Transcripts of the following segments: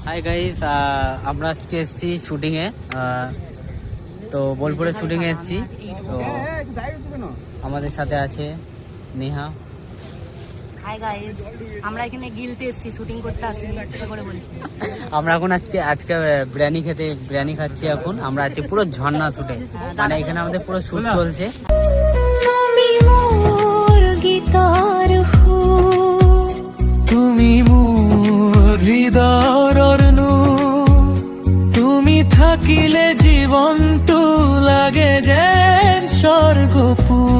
Hi guys, আমরা আজকে এসেছি শুটিংয়ে। তো বোলপুরে শুটিংয়ে এসেছি। তো আমাদের সাথে আছে নেহা। হাই গাইস, আমরা এখানে গিলতে এসেছি, শুটিং করতে আসিনি, এটা করে বলছি। আমরা এখন আজকে বিরিয়ানি খাচ্ছি। এখন আমরা আছি পুরো ঝর্ণা শুটে, মানে এখানে আমাদের পুরো শুট চলছে। তুমি মোর হৃদয়ৰ তুমি থাকিলে জীৱনটো লাগে যেন স্বৰ্গপুৰ।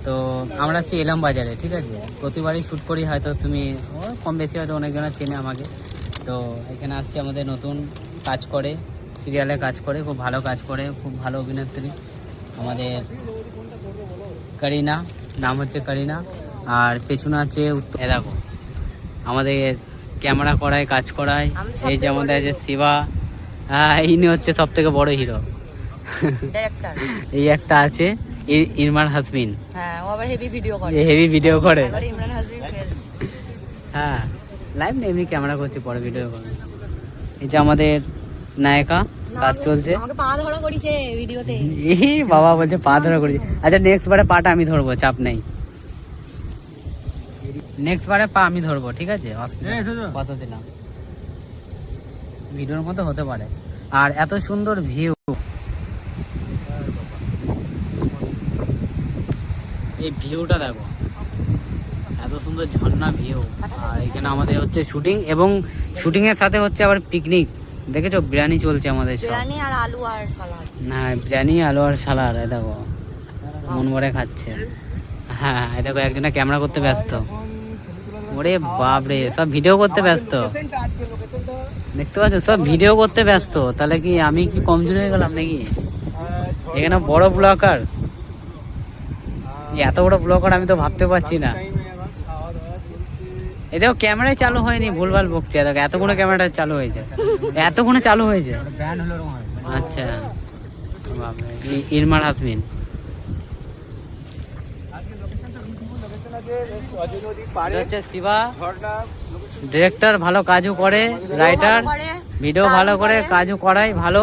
তো আমরা আছি এলাম বাজারে, ঠিক আছে। প্রতিবারই শ্যুট করি, হয়তো তুমি কম বেশি হয়তো অনেকজনা চেনে আমাকে। তো এখানে আসছি, আমাদের নতুন কাজ করে, সিরিয়ালে কাজ করে, খুব ভালো কাজ করে, খুব ভালো অভিনেত্রী আমাদের করিনা, নাম হচ্ছে করিনা। আর পেছনে আছে দেখো আমাদের ক্যামেরা করায়, কাজ করায়। এই যে আমাদের আছে শিবা, ইনি হচ্ছে সব থেকে বড় হিরো। এই একটা আছে ইরমান হাসমিন, হ্যাঁ ও আবার হেভি ভিডিও করে। ইমরান হাসমিন হ্যাঁ, লাইভ না, এমনি ক্যামেরা করছে, পরে ভিডিও করে। এই যে আমাদের নায়িকা, কাজ চলছে। আমাকে পা ধরা করেছে ভিডিওতে। এই বাবা বলছে পা ধরা করেছে। আচ্ছা, নেক্সট বারে পাটা আমি ধরবো, চাপ নেই। নেক্সট বারে পা আমি ধরবো, ঠিক আছে। কত দিলাম, ভিডিওর মতো হতে পারে। আর এত সুন্দর ভিউ, এই ভিউটা দেখো, এত সুন্দর ঝর্ণা ভিউ। আর এখানে আমাদের হচ্ছে শুটিং, এবং শুটিং এর সাথে হচ্ছে আবার পিকনিক। দেখেছো, বিরিয়ানি চলছে আমাদের সব। বিরিয়ানি আর আলু আর সালাদ। না, বিরিয়ানি, আলু আর সালাদ। এই দেখো মন ভরে খাচ্ছে। হ্যাঁ, এই দেখো একজনে ক্যামেরা করতে ব্যস্ত। ওরে বাপরে, সব ভিডিও করতে ব্যস্ত, দেখতে পাচ্ছ, সব ভিডিও করতে ব্যস্ত। তাহলে কি আমি কি কমজোরি হয়ে গেলাম নাকি? এখানে বড় ব্লগার, এত বড় ব্লগার আমি তো ভাবতে পারছি না। এই দেখো ক্যামেরাই চালু হয়নি, ভুলভাল বকছে। দেখো এতক্ষণ ক্যামেরাটা চালু হয়েছে, এতক্ষণে চালু হয়েছে। আচ্ছা, ইরমান হাসমিন। হচ্ছে শিবা, ডিরেক্টর, ভালো কাজও করে, রাইটার, ভিডিও ভালো করে, কাজও করায় ভালো।